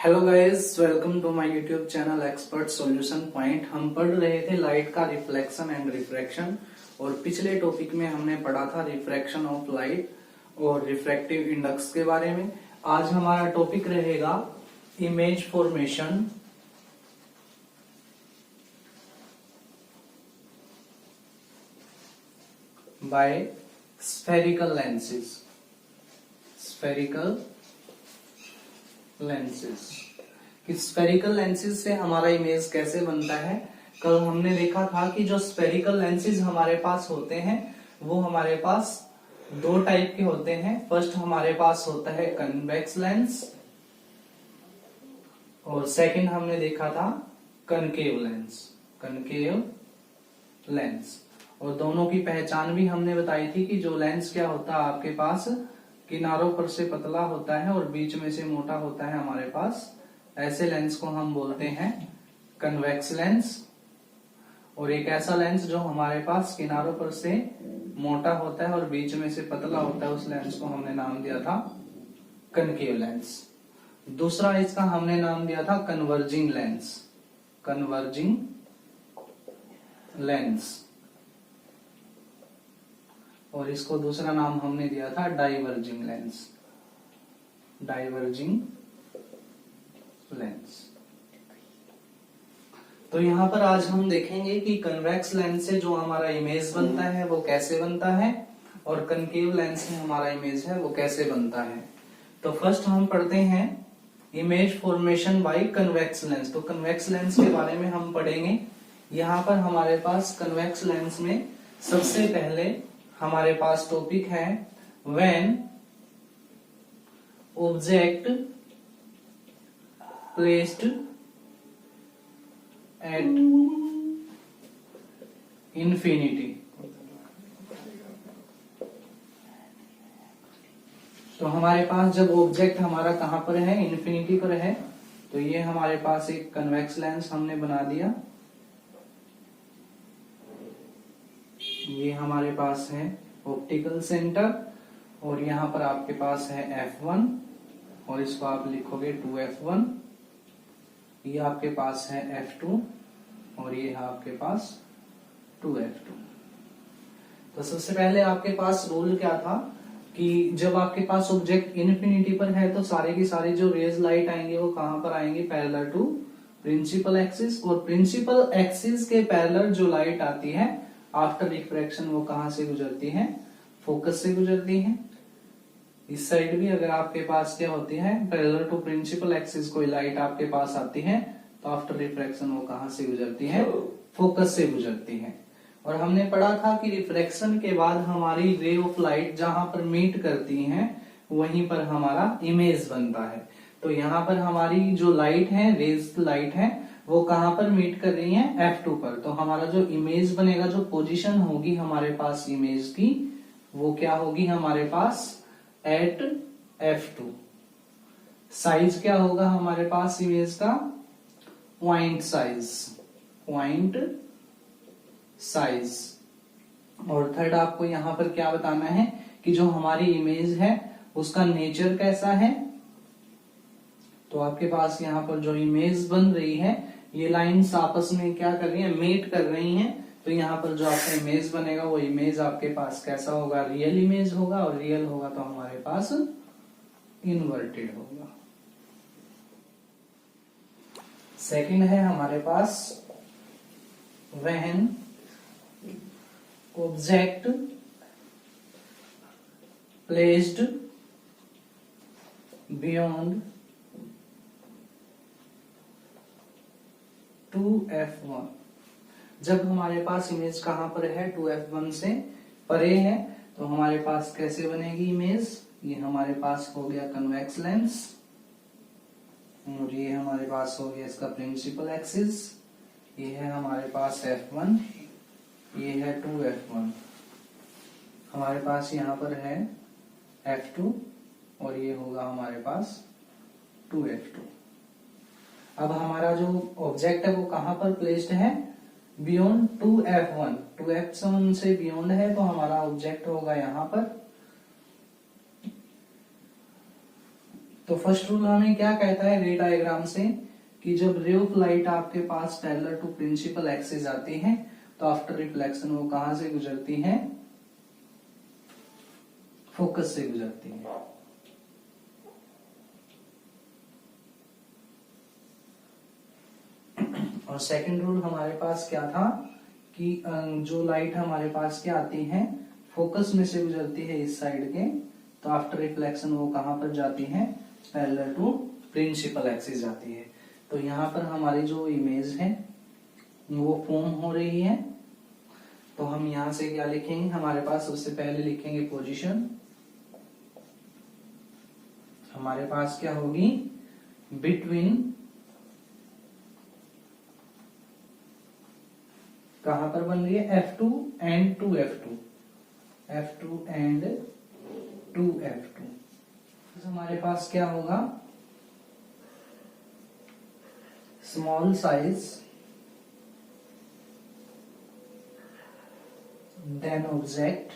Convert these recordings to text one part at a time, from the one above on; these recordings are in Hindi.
Hello guys, welcome to my YouTube channel expert solution point. हम पढ़ रहे थे लाइट का रिफ्लेक्शन एंड रिफ्रैक्शन और पिछले टॉपिक में हमने पढ़ा था रिफ्रैक्शन ऑफ लाइट और रिफ्रैक्टिव इंडेक्स के बारे में। आज हमारा टॉपिक रहेगा image formation by spherical lenses. Spherical lenses कि स्फेरिकल लेंसेज से हमारा इमेज कैसे बनता है। कल हमने देखा था कि जो स्फेरिकल लेंसेज हमारे पास होते हैं वो हमारे पास दो टाइप के होते हैं। फर्स्ट हमारे पास होता है कन्वेक्स लेंस और सेकंड हमने देखा था कनकेव लेंस। कनकेव लेंस और दोनों की पहचान भी हमने बताई थी कि जो लेंस क्या होता है आपके पास किनारों पर से पतला होता है और बीच में से मोटा होता है हमारे पास, ऐसे लेंस को हम बोलते हैं कन्वेक्स लेंस। और एक ऐसा लेंस जो हमारे पास किनारों पर से मोटा होता है और बीच में से पतला होता है, उस लेंस को हमने नाम दिया था कनकेव लेंस। दूसरा इसका हमने नाम दिया था कन्वर्जिंग लेंस। कन्वर्जिंग लेंस और इसको दूसरा नाम हमने दिया था डाइवर्जिंग लेंस। Diverging lens. तो यहां पर आज हम देखेंगे कि कन्वेक्स लेंस से जो हमारा इमेज बनता है वो कैसे बनता है और कनकेव लेंस से हमारा इमेज है वो कैसे बनता है। तो फर्स्ट हम पढ़ते हैं image formation by convex lens. तो कन्वेक्स लेंस के बारे में हम पढ़ेंगे। यहाँ पर हमारे पास कन्वेक्स लेंस में सबसे पहले हमारे पास टॉपिक है when object placed at infinity. तो हमारे पास जब ऑब्जेक्ट हमारा कहां पर है, इंफिनिटी पर है, तो ये हमारे पास एक कन्वेक्स लेंस हमने बना दिया। ये हमारे पास है ऑप्टिकल सेंटर और यहाँ पर आपके पास है F1 और इसको आप लिखोगे 2F1। ये आपके पास है F2 और ये है आपके पास 2F2। तो सबसे पहले आपके पास रूल क्या था कि जब आपके पास ऑब्जेक्ट इनफिनिटी पर है तो सारे की सारी जो रेज लाइट आएंगे वो कहां पर आएंगे, पैरेलल टू प्रिंसिपल एक्सिस। और प्रिंसिपल एक्सिस के पैरेलल जो लाइट आती है आफ्टर रिफ्रैक्शन वो कहां से गुजरती है, फोकस से गुजरती है। इस साइड भी अगर आपके पास क्या होती है, पैरेलल टू प्रिंसिपल एक्सिस कोई लाइट आपके पास आती है तो आफ्टर रिफ्रैक्शन वो कहां से गुजरती है, फोकस से गुजरती है। और हमने पढ़ा था कि रिफ्रैक्शन के बाद हमारी रे ऑफ लाइट जहां पर मीट करती है वहीं पर हमारा इमेज बनता है। तो यहाँ पर हमारी जो लाइट है, रेज लाइट है, वो कहां पर मीट कर रही है, F2 पर। तो हमारा जो इमेज बनेगा, जो पोजीशन होगी हमारे पास इमेज की, वो क्या होगी हमारे पास एट F2। साइज क्या होगा हमारे पास इमेज का, पॉइंट साइज। Point size. और थर्ड आपको यहां पर क्या बताना है कि जो हमारी इमेज है उसका नेचर कैसा है। तो आपके पास यहाँ पर जो इमेज बन रही है, ये लाइंस आपस में क्या कर रही है, मीट कर रही हैं। तो यहाँ पर जो आपका इमेज बनेगा वो इमेज आपके पास कैसा होगा, रियल इमेज होगा। और रियल होगा तो हमारे पास इन्वर्टेड होगा। सेकंड है हमारे पास when object placed beyond 2F1। जब हमारे पास इमेज कहां पर है, 2F1 से परे है, तो हमारे पास कैसे बनेगी इमेज। ये हमारे पास हो गया कन्वेक्स लेंस और ये हमारे पास हो गया इसका प्रिंसिपल एक्सिस। ये है हमारे पास F1, ये है 2F1। हमारे पास यहाँ पर है F2 और ये होगा हमारे पास 2F2। अब हमारा जो ऑब्जेक्ट है वो कहां पर प्लेस्ड है, बियॉन्ड 2F1। 2F1 से बियॉन्ड है तो हमारा ऑब्जेक्ट होगा यहां पर। तो फर्स्ट रूल हमें क्या कहता है रे डायग्राम से, कि जब रे ऑफ लाइट आपके पास पैरेलल टू प्रिंसिपल एक्सिस आती है तो आफ्टर रिफ्लेक्शन वो कहां से गुजरती है, फोकस से गुजरती है। और सेकंड रूल हमारे पास क्या था कि जो लाइट हमारे पास क्या आती है, फोकस में से गुजरती है इस साइड के, तो आफ्टर रिफ्लेक्शन वो कहां पर जाती है, पैरेलल टू प्रिंसिपल एक्सिस जाती है। तो यहाँ पर हमारी जो इमेज है वो फॉर्म हो रही है। तो हम यहां से क्या लिखेंगे, हमारे पास सबसे पहले लिखेंगे पोजीशन। हमारे पास क्या होगी, बिटवीन, कहां पर बन रही है, F2 and 2F2, F2 and 2F2। तो हमारे पास क्या होगा, स्मॉल साइज देन ऑब्जेक्ट,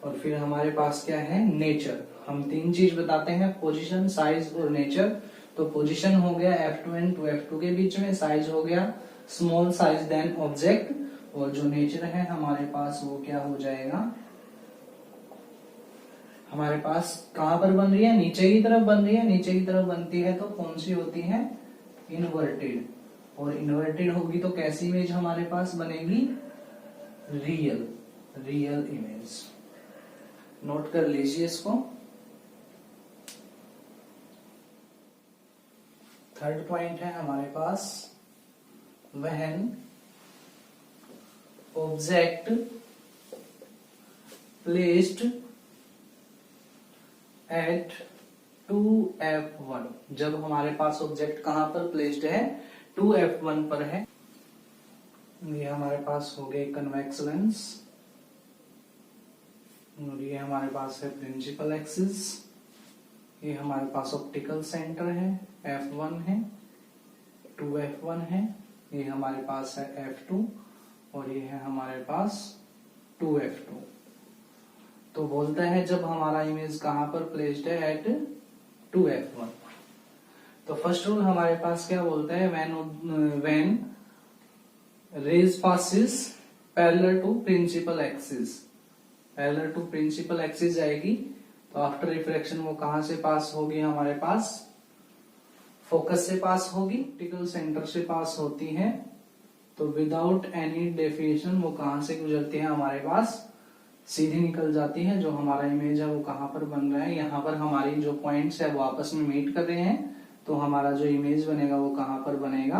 और फिर हमारे पास क्या है, नेचर। हम तीन चीज बताते हैं, पोजीशन, साइज और नेचर। तो पोजीशन हो गया F2 एंड 2F2 के बीच में, साइज हो गया स्मॉल साइज देन ऑब्जेक्ट, और जो नेचर है हमारे पास वो क्या हो जाएगा, हमारे पास कहां पर बन रही है, नीचे की तरफ बन रही है। नीचे की तरफ बनती है तो कौन सी होती है, इन्वर्टेड, और इन्वर्टेड होगी तो कैसी इमेज हमारे पास बनेगी, रियल इमेज। नोट कर लीजिए इसको। थर्ड पॉइंट है हमारे पास, when object placed at 2F1, जब हमारे पास ऑब्जेक्ट कहां पर प्लेस्ड है, 2F1 पर है। ये हमारे पास हो गए कन्वेक्स लेंस, और ये हमारे पास है प्रिंसिपल एक्सिस। ये हमारे पास ऑप्टिकल सेंटर है, F1 है, 2F1 है, ये हमारे पास है F2, और ये है हमारे पास 2F2। तो बोलता है जब हमारा इमेज कहां पर प्लेस्ड है, एट 2F1। तो फर्स्ट रूल हमारे पास क्या बोलता है, when rays passes parallel to principal axis, parallel to principal axis जाएगी तो आफ्टर रिफ्लेक्शन वो कहां से पास होगी, हमारे पास फोकस से पास होगी, ऑप्टिकल सेंटर से पास होती है। तो विदाउट एनी डेफिनेशन वो कहां से गुजरती है, हमारे पास सीधी निकल जाती है। जो हमारा इमेज है वो कहां पर बन रहा है, यहाँ पर हमारी जो पॉइंट्स है वो आपस में मीट कर रहे हैं, तो हमारा जो इमेज बनेगा वो कहां पर बनेगा,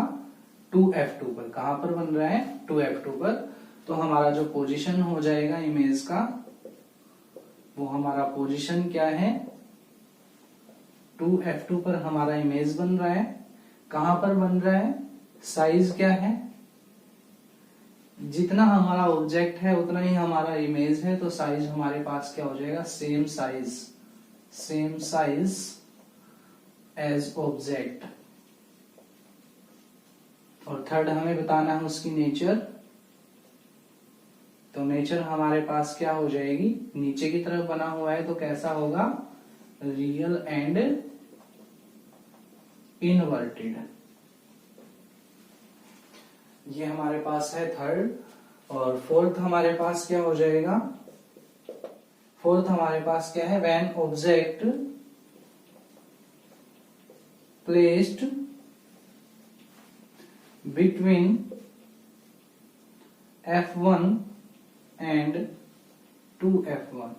2F2 पर। कहां पर बन रहा है, 2F2 पर। तो हमारा जो पोजीशन हो जाएगा इमेज का, वो हमारा पोजीशन क्या है, 2F2 पर हमारा इमेज बन रहा है। कहां पर बन रहा है, साइज क्या है, जितना हमारा ऑब्जेक्ट है उतना ही हमारा इमेज है, तो साइज हमारे पास क्या हो जाएगा, सेम साइज एज ऑब्जेक्ट। और थर्ड हमें बताना है उसकी नेचर। तो नेचर हमारे पास क्या हो जाएगी, नीचे की तरफ बना हुआ है तो कैसा होगा, रियल एंड इनवर्टेड। ये हमारे पास है थर्ड। और फोर्थ हमारे पास क्या हो जाएगा, फोर्थ हमारे पास क्या है, when object placed between F1 and 2F1,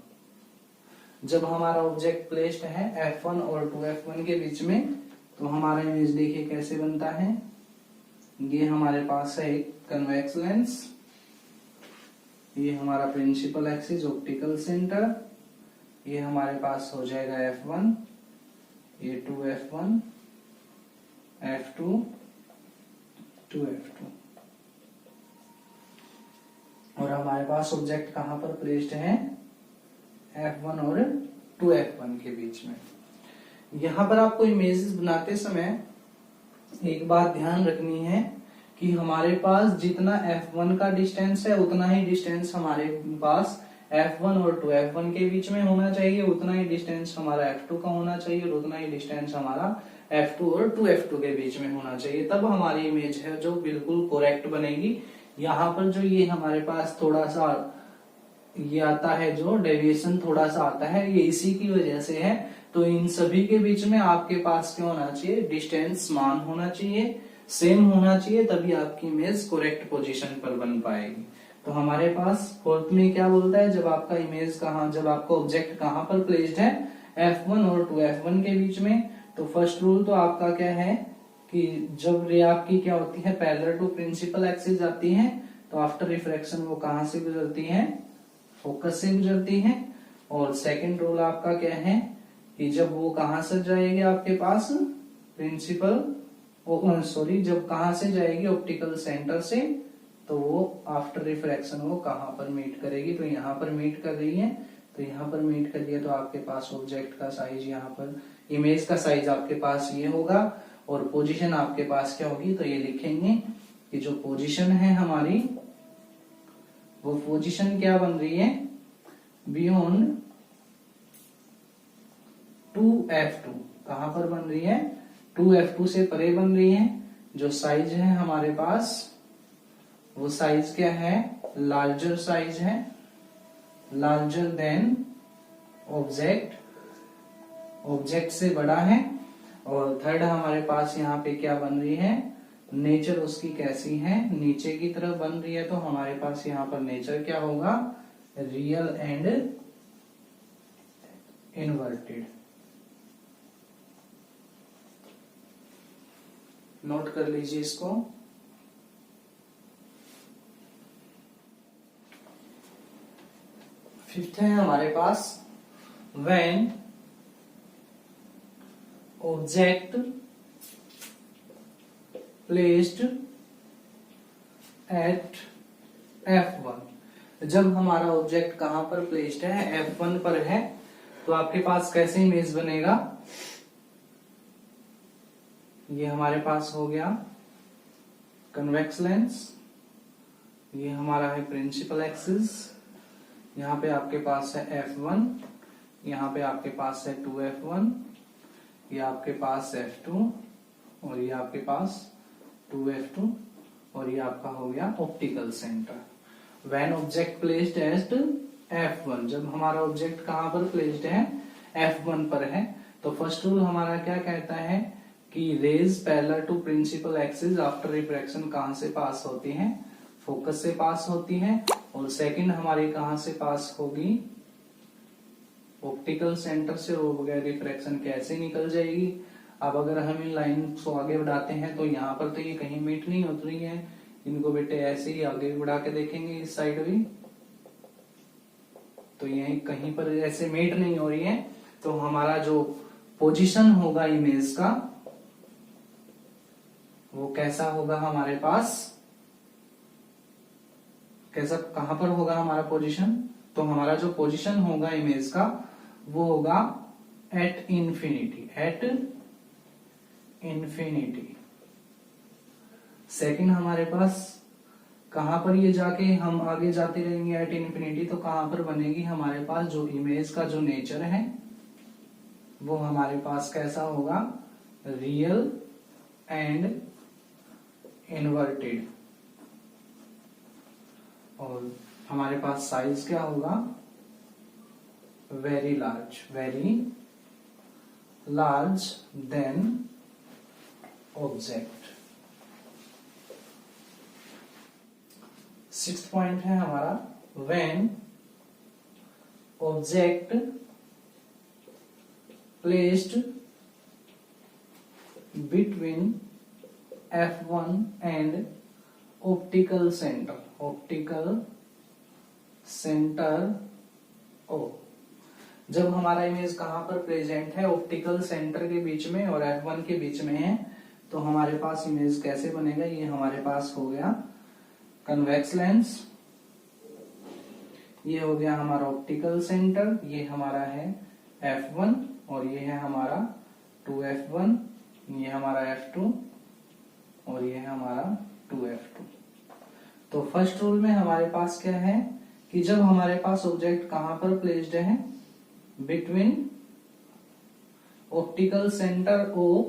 जब हमारा ऑब्जेक्ट प्लेस्ड है F1 और 2F1 के बीच में, तो हमारा इमेज देखिए कैसे बनता है। ये हमारे पास है एक कन्वेक्स लेंस, ये हमारा प्रिंसिपल एक्सिस ऑप्टिकल सेंटर, ये हमारे पास हो जाएगा F1, ये 2F1, F2, 2F2, और हमारे पास ऑब्जेक्ट कहां पर प्लेस्ड है, F1 और 2F1 के बीच में। यहां पर आपको इमेजेस बनाते समय एक बात ध्यान रखनी है कि हमारे पास जितना F1 का डिस्टेंस है उतना ही डिस्टेंस हमारे पास F1 और 2F1 के बीच में होना चाहिए, उतना ही डिस्टेंस हमारा F2 का होना चाहिए और उतना ही डिस्टेंस हमारा F2 और 2F2 के बीच में होना चाहिए, तब हमारी इमेज है जो बिल्कुल करेक्ट बनेगी। यहाँ पर जो ये हमारे पास थोड़ा सा ये आता है, जो डेविएशन थोड़ा सा आता है, ये इसी की वजह से है। तो इन सभी के बीच में आपके पास क्या होना चाहिए, डिस्टेंस समान होना चाहिए, सेम होना चाहिए, तभी आपकी इमेज करेक्ट पोजीशन पर बन पाएगी। तो हमारे पास फोर्थ में क्या बोलता है, जब आपका इमेज जब आपका ऑब्जेक्ट कहाँ पर प्लेस्ड है, F1 और 2F1 के बीच में। तो फर्स्ट रूल तो आपका क्या है कि जब रे आपकी क्या होती है, पैरेलल टू प्रिंसिपल एक्सिस आती है, तो आफ्टर रिफ्रैक्शन वो कहाँ से गुजरती है, फोकस से गुजरती है। और सेकंड रूल आपका क्या है कि जब वो कहां से जाएगी आपके पास प्रिंसिपल जब कहां से जाएगी, ऑप्टिकल सेंटर से, तो वो आफ्टर रिफ्रैक्शन वो कहां पर मीट करेगी, तो यहाँ पर मीट कर रही है। तो यहाँ पर मीट कर रही है, तो आपके पास ऑब्जेक्ट का साइज, यहाँ पर इमेज का साइज आपके पास ये होगा, और पोजीशन आपके पास क्या होगी, तो ये लिखेंगे कि जो पोजीशन है हमारी, वो पोजीशन क्या बन रही है, बियॉन्ड 2F2। कहां पर बन रही है, 2F2 से परे बन रही है। जो साइज है हमारे पास, वो साइज क्या है, लार्जर साइज है, लार्जर देन ऑब्जेक्ट, ऑब्जेक्ट से बड़ा है। और थर्ड हमारे पास यहाँ पे क्या बन रही है, नेचर उसकी कैसी है, नीचे की तरफ बन रही है। तो हमारे पास यहाँ पर नेचर क्या होगा, रियल एंड इनवर्टेड। नोट कर लीजिए इसको। फिफ्थ है हमारे पास, when object placed at F1। जब हमारा ऑब्जेक्ट कहां पर प्लेस्ड है, F1 पर है, तो आपके पास कैसे इमेज बनेगा, ये हमारे पास हो गया कन्वेक्स लेंस, ये हमारा है प्रिंसिपल एक्सिस, यहाँ पे आपके पास है F1, यहाँ पे आपके पास है 2F1, ये आपके पास F2, और ये आपके पास 2F2, और ये आपका हो गया optical centre. When object placed at F1, जब हमारा ऑब्जेक्ट कहां पर प्लेस्ड है, F1 पर है, तो फर्स्ट रूल हमारा क्या कहता है कि rays parallel to principal axis after refraction कहां से पास होती है, फोकस से पास होती है। और सेकंड हमारी कहां से पास होगी, ऑप्टिकल सेंटर से, और बगैर रिफ्रैक्शन कैसे निकल जाएगी। अब अगर हम इन लाइन को आगे बढ़ाते हैं, तो यहाँ पर तो ये कहीं मीट नहीं होती रही है, इनको बेटे ऐसे ही आगे बढ़ा के देखेंगे इस साइड भी, तो ये कहीं पर ऐसे मीट नहीं हो रही है। तो हमारा जो पोजीशन होगा इमेज का, वो कैसा होगा हमारे पास, कैसा, कहां पर होगा हमारा पोजीशन, तो हमारा जो पोजीशन होगा इमेज का, वो होगा at infinity, at infinity. Second हमारे पास कहां पर ये जाके हम आगे जाते रहेंगे एट इंफिनिटी, तो कहां पर बनेगी हमारे पास जो इमेज का जो नेचर है, वो हमारे पास कैसा होगा, रियल एंड इनवर्टेड। और हमारे पास साइज क्या होगा, very large then object. Sixth point है हमारा, when object placed between F1 and optical centre O। जब हमारा इमेज कहां पर प्रेजेंट है, ऑप्टिकल सेंटर के बीच में और F1 के बीच में है, तो हमारे पास इमेज कैसे बनेगा, ये हमारे पास हो गया कन्वेक्स लेंस, ये हो गया हमारा ऑप्टिकल सेंटर, ये हमारा है F1, और ये है हमारा 2F1, ये हमारा F2, और ये है हमारा 2F2। तो फर्स्ट रूल में हमारे पास क्या है कि जब हमारे पास ऑब्जेक्ट कहां पर प्लेस्ड है, between optical centre O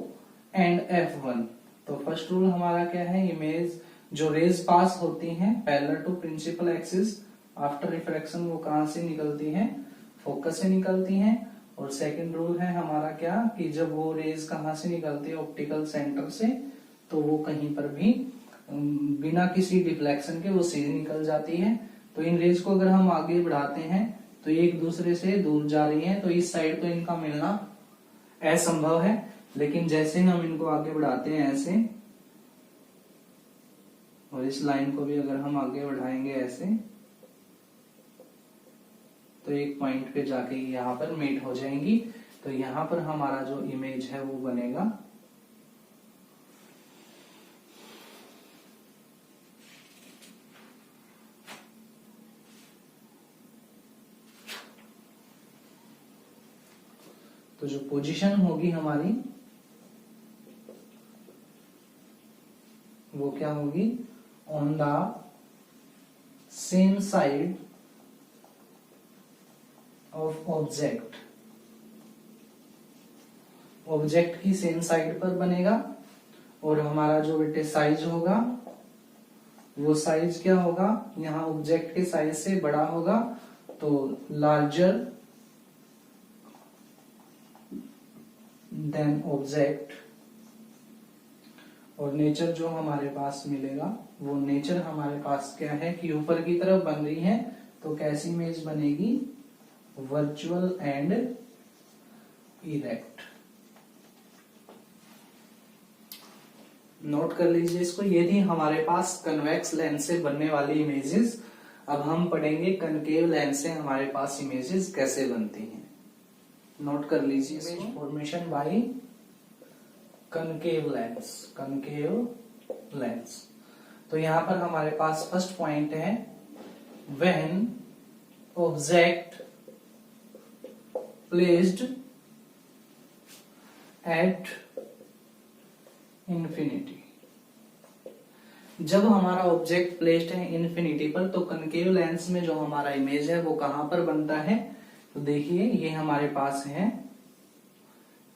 and F1। तो फर्स्ट रूल हमारा क्या है, इमेज जो रेज पास होती हैं parallel to principal axis after refraction वो कहां से निकलती हैं, फोकस से निकलती हैं। और सेकंड रूल है हमारा क्या, कि जब वो रेज कहां से निकलती है, ऑप्टिकल सेंटर से, तो वो कहीं पर भी बिना किसी डिफ्लेक्शन के वो सीधे निकल जाती है। तो इन रेज को अगर हम आगे बढ़ाते हैं तो एक दूसरे से दूर जा रही हैं, तो इस साइड तो इनका मिलना असंभव है, लेकिन जैसे हम इनको आगे बढ़ाते हैं ऐसे, और इस लाइन को भी अगर हम आगे बढ़ाएंगे ऐसे, तो एक पॉइंट पे जाके यहाँ पर मीट हो जाएंगी। तो यहाँ पर हमारा जो इमेज है वो बनेगा तो जो पोजीशन होगी हमारी वो क्या होगी, on the same side of object, object की सेम साइड पर बनेगा। और हमारा जो बेटे साइज होगा वो साइज क्या होगा, यहाँ ऑब्जेक्ट के साइज से बड़ा होगा, तो लार्जर देन ऑब्जेक्ट। और नेचर जो हमारे पास मिलेगा वो नेचर हमारे पास क्या है कि ऊपर की तरफ बन रही है, तो कैसी इमेज बनेगी, वर्चुअल एंड इरेक्ट। नोट कर लीजिए इसको, ये थी हमारे पास कन्वेक्स लेंस से बनने वाली इमेजेस। अब हम पढ़ेंगे कनकेव लेंस से हमारे पास इमेजेस कैसे बनती हैं। नोट कर लीजिए इसको, formation by concave lens, concave lens. तो यहां पर हमारे पास फर्स्ट पॉइंट है, when object placed at infinity. जब हमारा ऑब्जेक्ट प्लेस्ड है इंफिनिटी पर, तो कनकेव लेंस में जो हमारा इमेज है वो कहां पर बनता है, तो देखिए ये हमारे पास है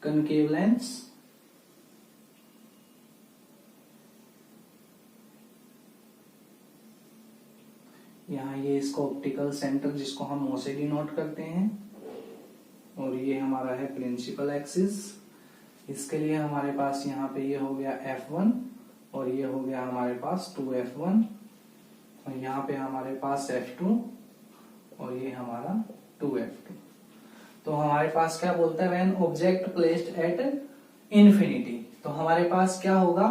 कनकेव लेंस, यहाँ ये इसको ऑप्टिकल सेंटर जिसको हम ओ से डिनोट करते हैं, और ये हमारा है प्रिंसिपल एक्सिस। इसके लिए हमारे पास यहाँ पे ये हो गया F1 और ये हो गया हमारे पास 2F1, और यहाँ पे हमारे पास F2 और ये हमारा 2F2। तो हमारे पास क्या बोलता है, when object placed at infinity. तो हमारे पास क्या होगा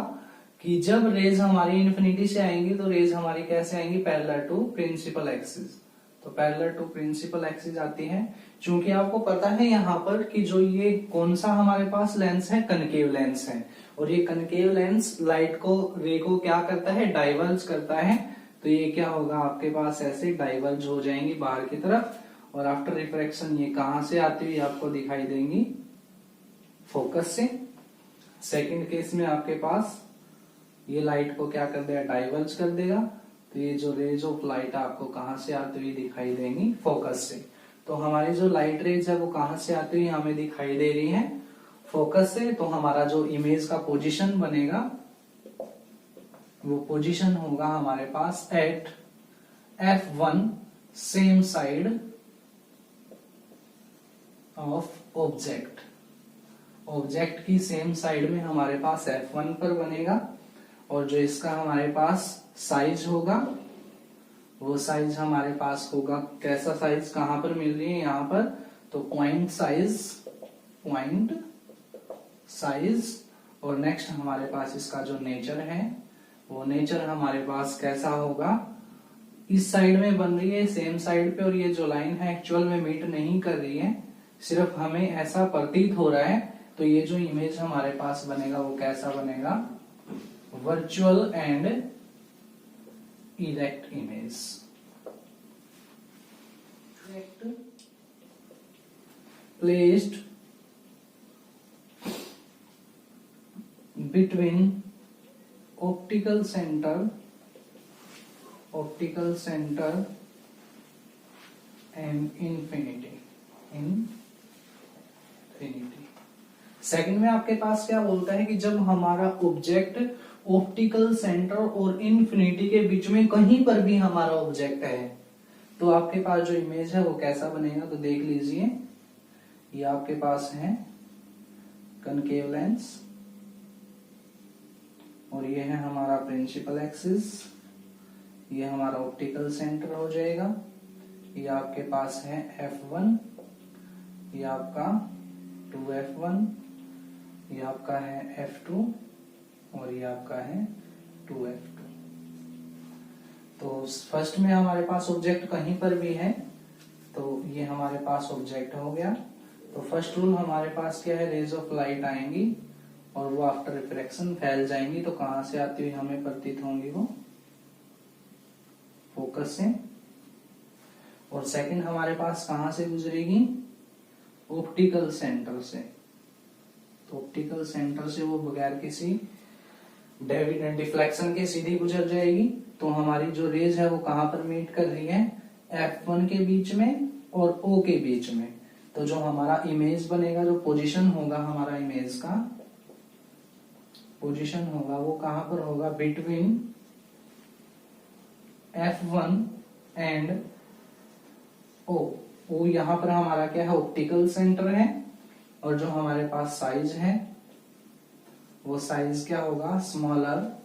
कि जब रेज हमारी इंफिनिटी से आएंगी तो रेज हमारी कैसे आएंगी, पैरेलल टू प्रिंसिपल एक्सिस। तो पैरेलल टू प्रिंसिपल एक्सिस आती है। चूंकि आपको पता है यहाँ पर कि जो ये कौन सा हमारे पास लेंस है, कनकेव लेंस है, और ये कनकेव लेंस लाइट को, रे को क्या करता है, डाइवर्ज करता है। तो ये क्या होगा, आपके पास ऐसे डाइवर्ज हो जाएंगी बाहर की तरफ, और आफ्टर रिफ्रैक्शन ये कहां से आती हुई आपको दिखाई देंगी, फोकस से। सेकंड केस में आपके पास ये लाइट को क्या कर देगा, डाइवर्ज कर देगा। तो ये जो रेज ऑफ लाइट आपको कहां से आती हुई दिखाई देंगी, फोकस से। तो हमारी जो लाइट रेज है वो कहां से आती हुई हमें दिखाई दे रही है, फोकस से। तो हमारा जो इमेज का पोजीशन बनेगा वो पोजीशन होगा हमारे पास at F1 same side of object. Object की सेम साइड में हमारे पास F1 पर बनेगा, और जो इसका हमारे पास साइज होगा वो साइज हमारे पास होगा कैसा साइज, कहां पर मिल रही है, यहाँ पर। तो पॉइंट साइज, पॉइंट साइज। और नेक्स्ट हमारे पास इसका जो नेचर है वो नेचर हमारे पास कैसा होगा, इस साइड में बन रही है सेम साइड पे, और ये जो लाइन है एक्चुअल में मीट नहीं कर रही है, सिर्फ हमें ऐसा प्रतीत हो रहा है। तो ये जो इमेज हमारे पास बनेगा वो कैसा बनेगा, virtual and erect image. Placed between optical centre and infinity. Second में आपके पास क्या बोलता है कि जब हमारा ऑब्जेक्ट ऑप्टिकल सेंटर और इन्फिनिटी के बीच में कहीं पर भी हमारा ऑब्जेक्ट है तो आपके पास जो इमेज है वो कैसा बनेगा। तो देख लीजिए, ये आपके पास है कनकेव लेंस और ये है हमारा प्रिंसिपल एक्सिस, ये हमारा ऑप्टिकल सेंटर हो जाएगा। ये आपके पास है F1, ये आपका 2F1, ये आपका है F2 और ये आपका है 2F2। तो फर्स्ट में हमारे पास ऑब्जेक्ट कहीं पर भी है तो ये हमारे पास ऑब्जेक्ट हो गया। तो फर्स्ट रूल हमारे पास क्या है, रेज ऑफ लाइट आएंगी और वो आफ्टर रिफ्रैक्शन फैल जाएंगी। तो कहां से आती हुई हमें प्रतीत होंगी, वो फोकस से। और सेकंड हमारे पास कहां से गुजरेगी, ऑप्टिकल सेंटर से। तो ऑप्टिकल सेंटर से वो बगैर किसी डिफ्लेक्शन के सीधी गुजर जाएगी। तो हमारी जो रेज है वो कहां पर मीट कर रही है, F1 के बीच में और O के बीच में। तो जो हमारा इमेज बनेगा, जो पोजीशन होगा हमारा इमेज का पोजीशन होगा वो कहां पर होगा, between F1 and O। O यहां पर हमारा क्या है, ऑप्टिकल सेंटर है और जो हमारे पास साइज है वो साइज क्या होगा, स्मॉलर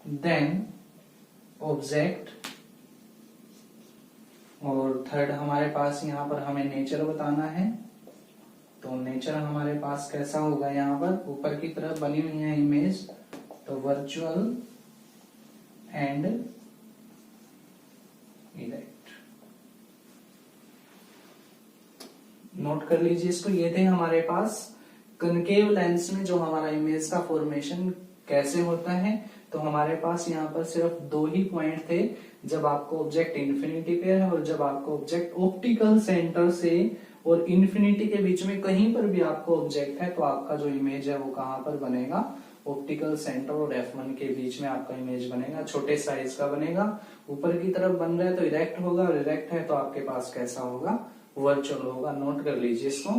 देन ऑब्जेक्ट। और थर्ड हमारे पास यहाँ पर हमें नेचर बताना है। तो नेचर हमारे पास कैसा होगा, यहाँ पर ऊपर की तरफ बनी हुई है इमेज, तो वर्चुअल एंड इरेक्ट। नोट कर लीजिए इसको। ये थे हमारे पास कनकेव लेंस में जो हमारा इमेज का फॉर्मेशन कैसे होता है। तो हमारे पास यहाँ पर सिर्फ दो ही पॉइंट थे, जब आपको ऑब्जेक्ट इन्फिनिटी पे है और जब आपको ऑब्जेक्ट ऑप्टिकल सेंटर से और इन्फिनिटी के बीच में कहीं पर भी आपको ऑब्जेक्ट है तो आपका जो इमेज है वो कहां पर बनेगा, ऑप्टिकल सेंटर और F1 के बीच में आपका इमेज बनेगा। छोटे साइज का बनेगा, ऊपर की तरफ बन रहा है तो इरेक्ट होगा और इरेक्ट है तो आपके पास कैसा होगा, वर्चुअल होगा। नोट कर लीजिए इसको।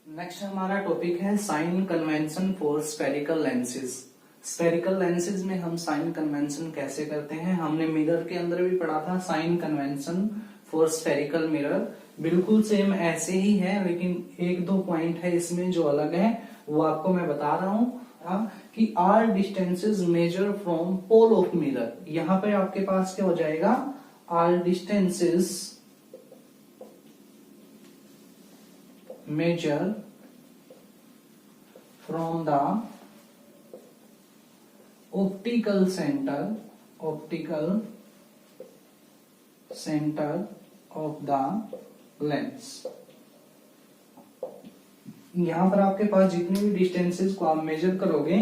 नेक्स्ट हमारा टॉपिक है sign convention for spherical lenses. Spherical lenses में हम साइन कन्वेंशन कैसे करते हैं, हमने मिरर के अंदर भी पढ़ा था sign convention for spherical mirror. बिल्कुल सेम ऐसे ही है, लेकिन एक दो पॉइंट है इसमें जो अलग है, वो आपको मैं बता रहा हूं कि are distances measure from pole of mirror. यहां पे आपके पास क्या हो जाएगा, are distances measure from the optical center of the lens। यहां पर आपके पास जितनी भी डिस्टेंसेस को आप मेजर करोगे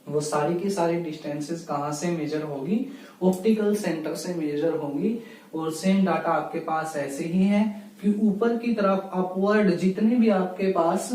वो सारी की सारी डिस्टेंसेस कहां से मेजर होगी, ऑप्टिकल सेंटर से मेजर होगी। और सेम डाटा आपके पास ऐसे ही है कि ऊपर की तरफ अपवर्ड जितनी भी आपके पास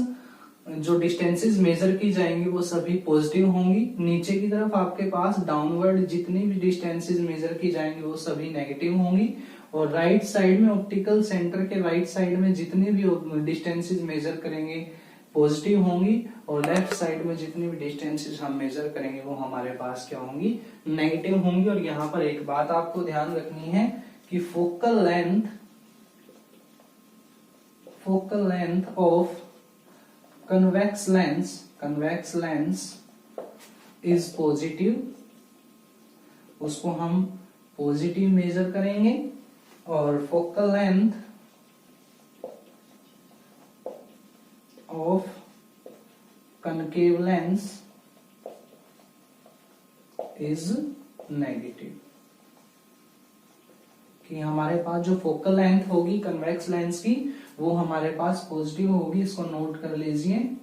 जो डिस्टेंसेस मेजर की जाएंगी वो सभी पॉजिटिव होंगी। नीचे की तरफ आपके पास डाउनवर्ड जितनी भी डिस्टेंसेस मेजर की जाएंगी वो सभी नेगेटिव होंगी। और राइट साइड में, ऑप्टिकल सेंटर के राइट साइड में जितनी भी डिस्टेंसेस मेजर करेंगे पॉजिटिव होंगी और लेफ्ट साइड में जितनी भी डिस्टेंसेस हम मेजर करेंगे वो हमारे पास क्या होंगी, नेगेटिव होंगी। और यहाँ पर एक बात आपको ध्यान रखनी है कि focal length of convex lens is positive, उसको हम पॉजिटिव मेजर करेंगे। और focal length of concave lens is negative. कि हमारे पास जो फोकल लेंथ होगी कन्वेक्स लेंस की वो हमारे पास पॉजिटिव होगी, इसको नोट कर लीजिए।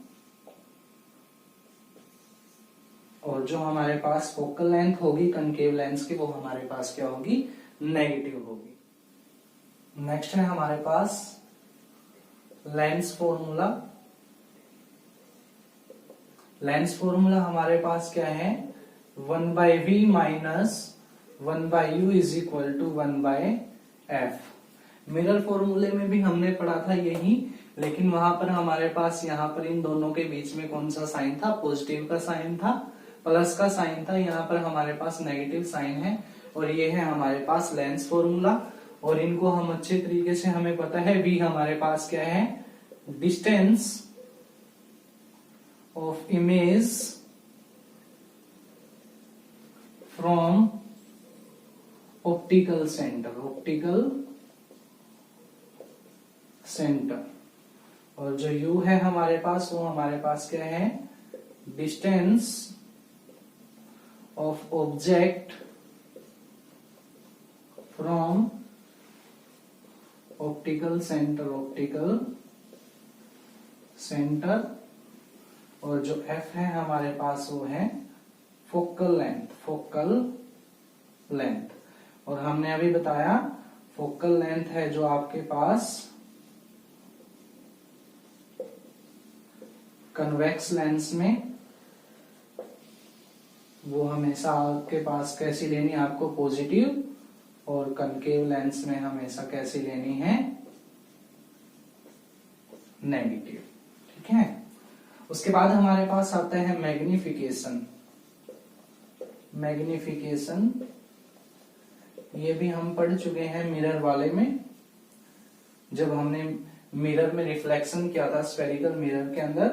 और जो हमारे पास फोकल लेंथ होगी कनकेव लेंस की वो हमारे पास क्या होगी, नेगेटिव होगी। नेक्स्ट है हमारे पास लेंस फॉर्मूला। लेंस फॉर्मूला हमारे पास क्या है, 1/v minus 1/u is equal to 1/a। F. Mirror फॉर्मूले में भी हमने पढ़ा था यही, लेकिन वहां पर हमारे पास यहाँ पर इन दोनों के बीच में कौन सा साइन था, पॉजिटिव का साइन था, प्लस का साइन था। यहाँ पर हमारे पास नेगेटिव साइन है और ये है हमारे पास लेंस फॉर्मूला। और इनको हम अच्छे तरीके से, हमें पता है v हमारे पास क्या है, distance of image from optical centre, optical centre. और जो u है हमारे पास, वो हमारे पास क्या है, distance of object from optical centre, optical centre. और जो f है हमारे पास वो है फोकल लेंथ, फोकल लेंथ। और हमने अभी बताया फोकल लेंथ है जो आपके पास कन्वेक्स लेंस में, वो हमेशा आपके पास कैसी लेनी है आपको, पॉजिटिव। और कनकेव लेंस में हमेशा कैसी लेनी है, नेगेटिव। ठीक है। उसके बाद हमारे पास आता है मैग्निफिकेशन। मैग्निफिकेशन ये भी हम पढ़ चुके हैं मिरर वाले में, जब हमने मिरर में रिफ्लेक्शन किया था स्फेरिकल मिरर के अंदर।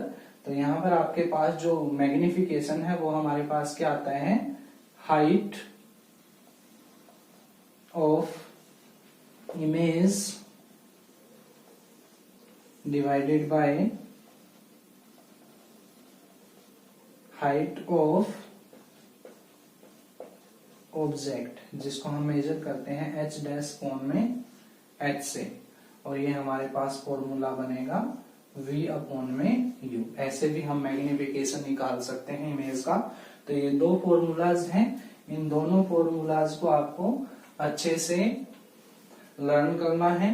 तो यहाँ पर आपके पास जो मैग्निफिकेशन है वो हमारे पास क्या आता है, height of image divided by height of object, जिसको हम मेजर करते हैं h डैश कोण में h से। और ये हमारे पास फॉर्मूला बनेगा v अपॉन में u। ऐसे भी हम मैग्निफिकेशन निकाल सकते हैं इमेज का। तो ये दो फॉर्मूलाज हैं, इन दोनों फॉर्मूलाज को आपको अच्छे से लर्न करना है,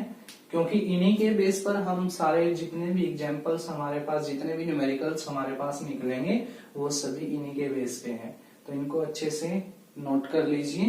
क्योंकि इन्हीं के बेस पर हम सारे जितने भी एग्जांपल्स हमारे पास, जितने भी न्यूमेरिकल्स हमारे पास निकलेंगे, वो सभी इन्हीं के बेस पे हैं। तो इनको अच्छे से नोट कर लीजिए।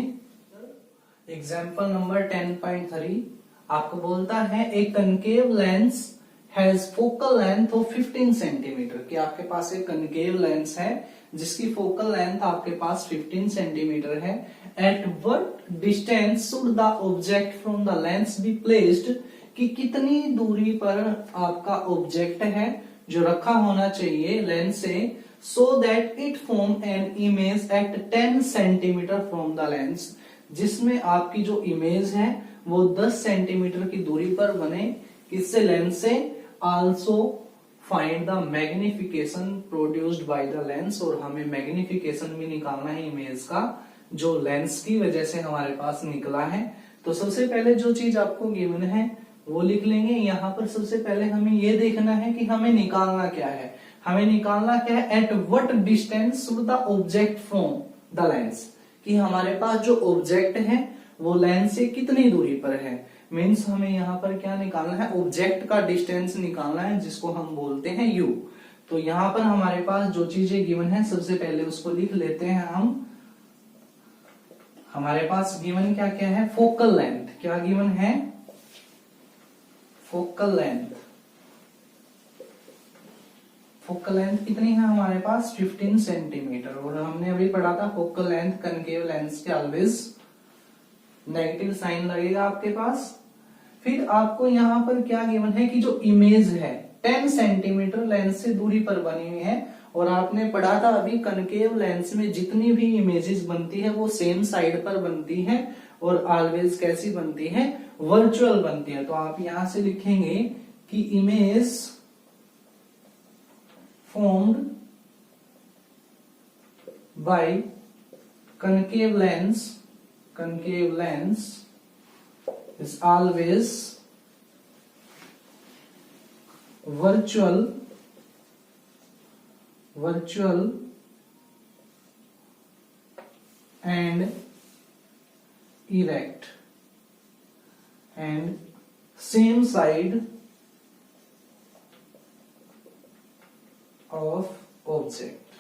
एग्जाम्पल नंबर 10.3 आपको बोलता है a concave lens has focal length of 15 centimetre, कि आपके पास एक कनकेव लेंस है जिसकी फोकल लेंथ आपके पास 15 सेंटीमीटर है। At what distance should the object from the lens be placed, कि कितनी दूरी पर आपका ऑब्जेक्ट है जो रखा होना चाहिए लेंस से, so that it form an image at 10 centimetre from the lens, जिसमें आपकी जो इमेज है वो 10 सेंटीमीटर की दूरी पर बने, किससे, लेंस से। Also find the magnification produced by the lens, और हमें मैग्निफिकेशन भी निकालना है इमेज का जो लेंस की वजह से हमारे पास निकला है। तो सबसे पहले जो चीज आपको गिवन है वो लिख लेंगे। यहाँ पर सबसे पहले हमें ये देखना है कि हमें निकालना क्या है। हमें निकालना क्या है, at what distance should the object from the lens, कि हमारे पास जो ऑब्जेक्ट है वो लेंस से कितनी दूरी पर है। मीन्स हमें यहाँ पर क्या निकालना है, ऑब्जेक्ट का डिस्टेंस निकालना है, जिसको हम बोलते हैं u। तो यहाँ पर हमारे पास जो चीजें गिवन है सबसे पहले उसको लिख लेते हैं हम। हमारे पास गिवन क्या क्या है, फोकल लेंथ। क्या गिवन है, फोकल लेंथ। फोकल लेंथ कितनी है हमारे पास, 15 सेंटीमीटर। और हमने अभी पढ़ा था फोकल लेंथ कनकेव लेंस के ऑलवेज नेगेटिव साइन लगेगा आपके पास। फिर आपको यहाँ पर क्या गिवन है कि जो इमेज है 10 सेंटीमीटर लेंस से दूरी पर बनी हुई है। और आपने पढ़ा था अभी कनकेव लेंस में जितनी भी इमेजेस बनती है वो सेम साइड पर बनती है और ऑलवेज कैसी बनती है, वर्चुअल बनती है। तो आप यहां से लिखेंगे कि image formed by concave lens is always virtual and erect and same side of object.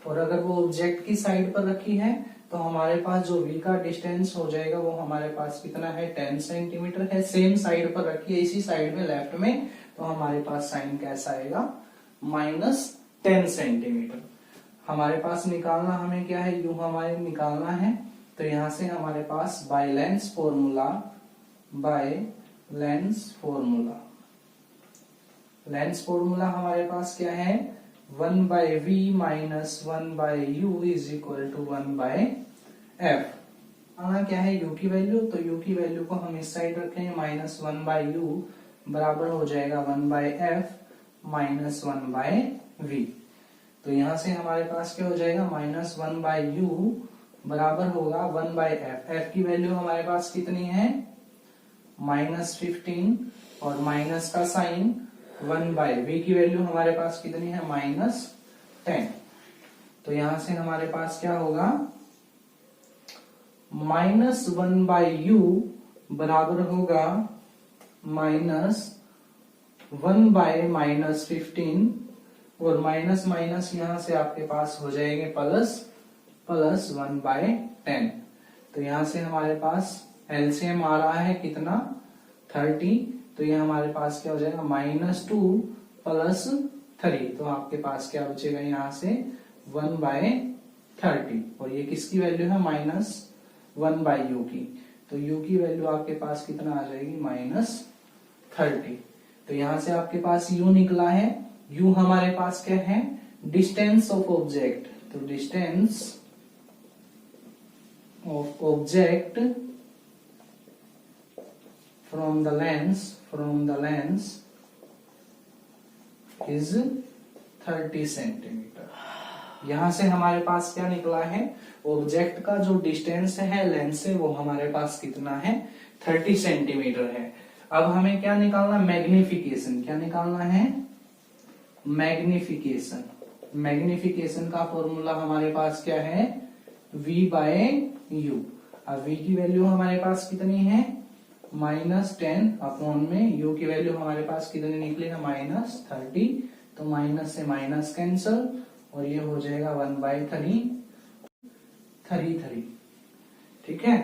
और अगर वो ऑब्जेक्ट की साइड पर रखी है तो हमारे पास जो v का डिस्टेंस हो जाएगा वो हमारे पास कितना है 10 सेंटीमीटर है। सेम साइड पर रखिए, इसी साइड में लेफ्ट में, तो हमारे पास साइन कैसा आएगा -10 सेंटीमीटर। हमारे पास निकालना हमें क्या है, यू हमारे निकालना है। तो यहां से हमारे पास by lens formula, lens formula हमारे पास क्या है, 1/v minus 1/u is equal to 1/f। आना क्या है u की वैल्यू, तो u की वैल्यू को हम इस साइड रखेंगे, -1/u बराबर हो जाएगा 1/f माइनस 1/v। तो यहां से हमारे पास क्या हो जाएगा, -1/u बराबर होगा 1/f। f की वैल्यू हमारे पास कितनी है, -15, और माइनस का साइन 1/v की वैल्यू हमारे पास कितनी है, -10। तो यहां से हमारे पास क्या होगा, -1/u बराबर होगा -1/-15, और माइनस माइनस यहां से आपके पास हो जाएंगे प्लस 1/10। तो यहां से हमारे पास एलसीएम आ रहा है कितना, 30। तो ये हमारे पास क्या हो जाएगा, -2 + 3। तो आपके पास क्या बचेगा यहाँ से 1/30, और ये किसकी वैल्यू है, -1/u की। तो u की वैल्यू आपके पास कितना आ जाएगी, -30। तो यहां से आपके पास u निकला है। u हमारे पास क्या है, डिस्टेंस ऑफ ऑब्जेक्ट। तो distance of object from the lens is 30 centimetre. यहां से हमारे पास क्या निकला है, ऑब्जेक्ट का जो डिस्टेंस है लेंस से वो हमारे पास कितना है, 30 सेंटीमीटर है। अब हमें क्या निकालना, मैग्निफिकेशन। क्या निकालना है, मैग्निफिकेशन। मैग्निफिकेशन का फॉर्मूला हमारे पास क्या है, v/u। अब v की वैल्यू हमारे पास कितनी है, -10 अपॉन में u की वैल्यू हमारे पास कितनी निकली है, -30। तो माइनस से माइनस कैंसल, और ये हो जाएगा 1/3। ठीक है।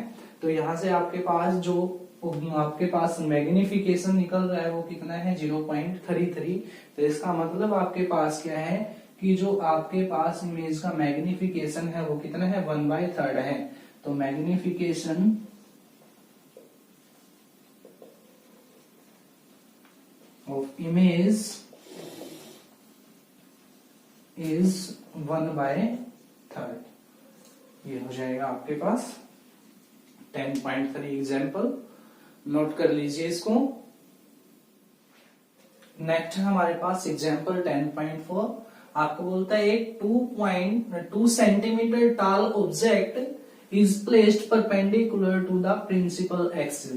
तो यहां से आपके पास जो मैग्निफिकेशन निकल रहा है वो कितना है, 0.33। तो इसका मतलब आपके पास क्या है कि जो आपके पास इमेज का मैग्निफिकेशन है वो कितना है, 1/3 है। तो मैग्निफिकेशन of image is 1/3। ये हो जाएगा आपके पास 10.3 एग्जाम्पल, नोट कर लीजिए इसको। नेक्स्ट हमारे पास एग्जाम्पल 10.4। आपको बोलता है एक 2.2 centimetre tall object is placed perpendicular to the principal axis.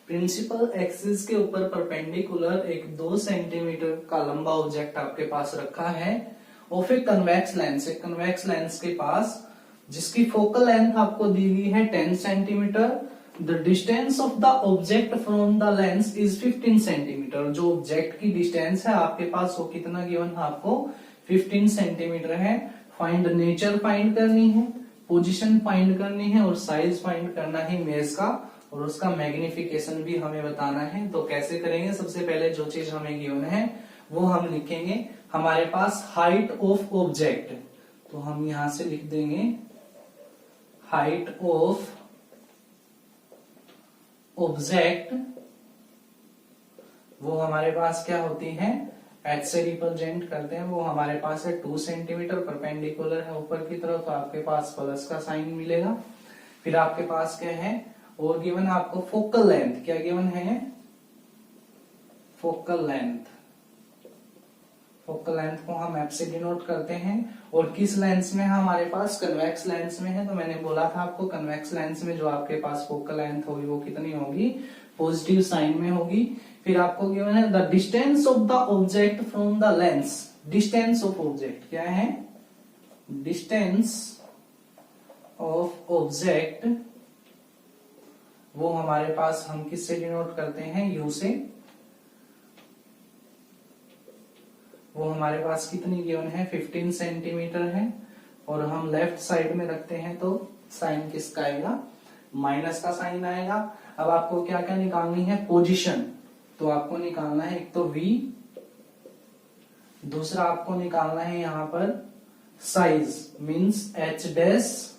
Principal axis के ऊपर परपेंडिकुलर एक 2 सेंटीमीटर का लंबा ऑब्जेक्ट आपके पास रखा है, ऑफ ए कन्वेक्स लेंस। एक कन्वेक्स लेंस के पास जिसकी फोकल लेंथ आपको दी गई है 10 centimetre. The distance of the object from the lens is 15 centimetre. जो ऑब्जेक्ट की डिस्टेंस है आपके पास वो कितना गिवन है आपको, 15 सेंटीमीटर है। फाइंड नेचर फाइंड करनी है, पोजीशन फाइंड करनी है, और साइज फाइंड करना है इमेज का, और उसका मैग्निफिकेशन भी हमें बताना है। तो कैसे करेंगे, सबसे पहले जो चीज हमें गिवन है वो हम लिखेंगे। हमारे पास हाइट ऑफ ऑब्जेक्ट, तो हम यहां से लिख देंगे हाइट ऑफ ऑब्जेक्ट, वो हमारे पास क्या होती है, एच से रिप्रेजेंट करते हैं। वो हमारे पास है 2 सेंटीमीटर, परपेंडिकुलर है ऊपर की तरफ, तो आपके पास प्लस का साइन मिलेगा। फिर आपके पास क्या है, और गिवन आपको फोकल लेंथ। क्या गिवन है, फोकल लेंथ। फोकल लेंथ को हम एफ से डिनोट करते हैं। और किस लेंस में हमारे पास, कन्वेक्स लेंस में है। तो मैंने बोला था आपको कन्वेक्स लेंस में जो आपके पास फोकल लेंथ होगी वो कितनी होगी, पॉजिटिव साइन में होगी। फिर आपको गिवन है the distance of the object from the lens. Distance of object क्या है, डिस्टेंस ऑफ ऑब्जेक्ट वो हमारे पास हम किससे डिनोट करते हैं, यू से। वो हमारे पास कितनी गिवन है, 15 सेंटीमीटर है। और हम लेफ्ट साइड में रखते हैं तो साइन किसका आएगा, माइनस का साइन आएगा। अब आपको क्या क्या निकालनी है, पोजीशन, तो आपको निकालना है एक तो v, दूसरा आपको निकालना है यहां पर साइज मींस h डैश,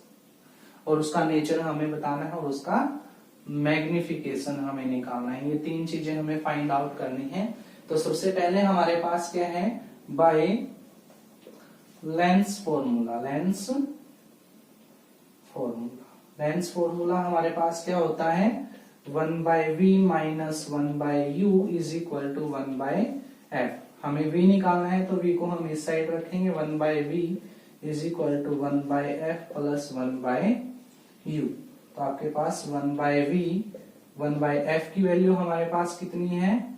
और उसका नेचर हमें बताना है, और उसका मैग्निफिकेशन हमें निकालना है। ये तीन चीजें हमें फाइंड आउट करनी है। तो सबसे पहले हमारे पास क्या है, bye lens formula. Lens formula हमारे पास क्या होता है, 1/v minus 1/u is equal to 1/f। हमें v निकालना है तो v को हम इस साइड रखेंगे, 1/v is equal to 1/f plus 1/u। तो आपके पास 1/v 1/f की वैल्यू हमारे पास कितनी है,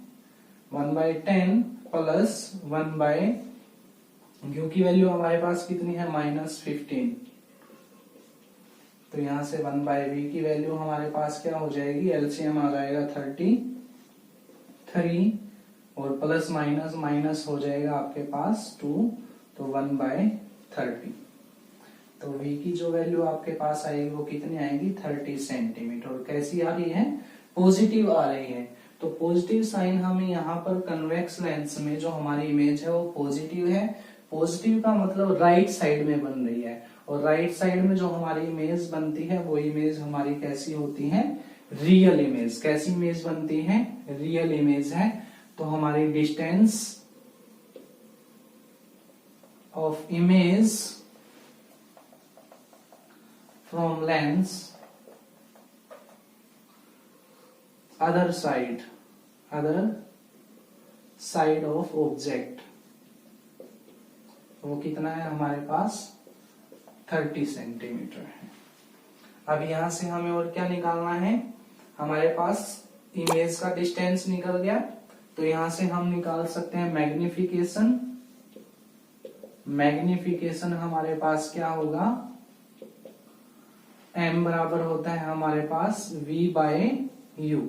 1/10 प्लस 1/u की वैल्यू हमारे पास कितनी है, -15। तो यहां से 1/v की वैल्यू हमारे पास क्या हो जाएगी, एलसीएम आ जाएगा 33 और प्लस माइनस माइनस हो जाएगा आपके पास 2, तो 1/30। तो v की जो वैल्यू आपके पास आएगी वो कितनी आएगी, 30 सेंटीमीटर। कैसी आ रही है, पॉजिटिव आ रही है। तो पॉजिटिव साइन हमें यहाँ पर कन्वेक्स लेंस में जो हमारी इमेज है वो पॉजिटिव है। पॉजिटिव का मतलब राइट साइड में बन रही है, और राइट साइड में जो हमारी इमेज बनती है वो इमेज हमारी कैसी होती है, रियल इमेज। कैसी इमेज बनती है, रियल इमेज है। तो हमारी distance of image from lens other side of object, वो कितना है हमारे पास, 30 सेंटीमीटर है। अब यहां से हमें और क्या निकालना है, हमारे पास इमेज का डिस्टेंस निकल गया, तो यहां से हम निकाल सकते हैं मैग्निफिकेशन। मैग्निफिकेशन हमारे पास क्या होगा, m बराबर होता है हमारे पास v/u।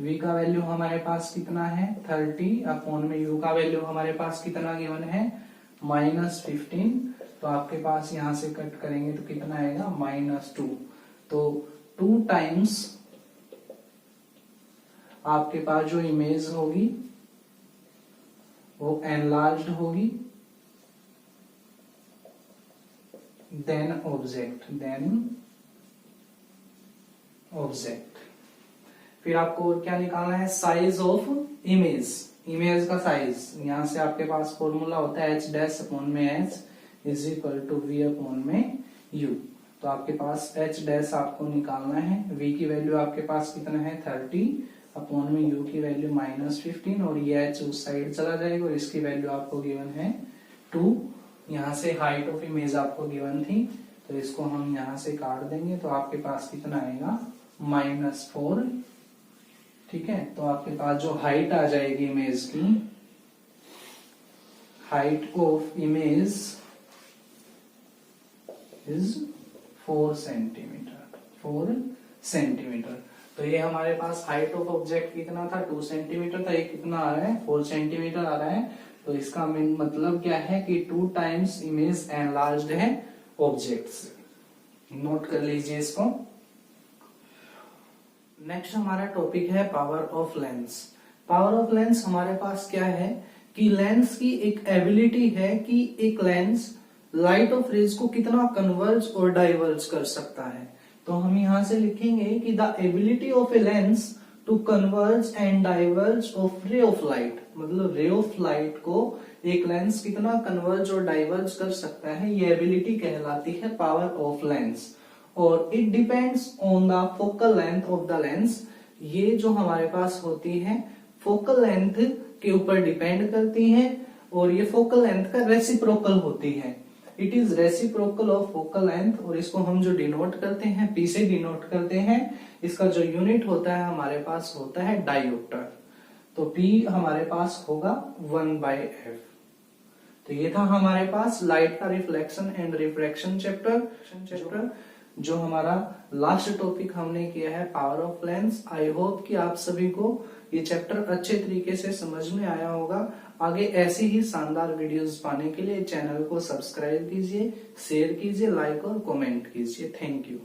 v का वैल्यू हमारे पास कितना है, 30 अपॉन में u का वैल्यू हमारे पास कितना गिवन है, -15। तो आपके पास यहां से कट करेंगे तो कितना आएगा, -2। तो 2 टाइम्स आपके पास जो इमेज होगी वो एनलार्ज्ड होगी देन ऑब्जेक्ट। फिर आपको और क्या निकालना है, साइज ऑफ इमेज का साइज। यहां से आपके पास फॉर्मूला होता है h डैश अपॉन में h is equal to v upon में u। तो आपके पास h डैश आपको निकालना है, v की वैल्यू आपके पास कितना है, 30 अपॉन में u की वैल्यू -15, और ये h उस साइड चला जाएगा, और इसकी वैल्यू आपको गिवन है 2। यहाँ से हाइट ऑफ इमेज आपको गिवन थी, तो इसको हम यहाँ से काट देंगे, तो आपके पास कितना आएगा, -4। ठीक है, तो आपके पास जो हाइट आ जाएगी इमेज की, height of image is 4 centimetre. तो ये हमारे पास हाइट ऑफ ऑब्जेक्ट कितना था, 2 सेंटीमीटर था, ये कितना आ रहा है, 4 सेंटीमीटर आ रहा है। तो इसका मतलब क्या है कि 2 टाइम्स इमेज एनलार्ज्ड है ऑब्जेक्ट से। नोट कर लीजिए इसको। नेक्स्ट हमारा टॉपिक है power of lens. Power of lens हमारे पास क्या है कि लेंस की एक एबिलिटी है कि एक लेंस लाइट ऑफ रेज को कितना कन्वर्ज और डाइवर्ज कर सकता है। तो हम यहां से लिखेंगे कि the ability of a lens to converge and diverge of ray of light, मतलब रे ऑफ लाइट को एक लेंस कितना कन्वर्ज और डाइवर्ज कर सकता है, ये एबिलिटी कहलाती है पावर ऑफ लेंस। और it depends on the focal length of the lens. ये जो हमारे पास होती है फोकल लेंथ के ऊपर डिपेंड करती है, और ये फोकल लेंथ का रेसिप्रोकल होती है। It is reciprocal of focal length, और इसको हम जो डिनोट करते हैं, पी से डिनोट करते हैं। इसका जो यूनिट होता है हमारे पास होता है डायोप्टर। तो P हमारे पास होगा 1/f। तो ये था हमारे पास लाइट का रिफ्लेक्शन एंड रिफ्रैक्शन चैप्टर। जो हमारा लास्ट टॉपिक हमने किया है power of lens. I hope कि आप सभी को ये चैप्टर अच्छे तरीके से समझ में आया होगा। आगे ऐसी ही शानदार वीडियोस पाने के लिए चैनल को सब्सक्राइब कीजिए, शेयर कीजिए, लाइक और कमेंट कीजिए। Thank you.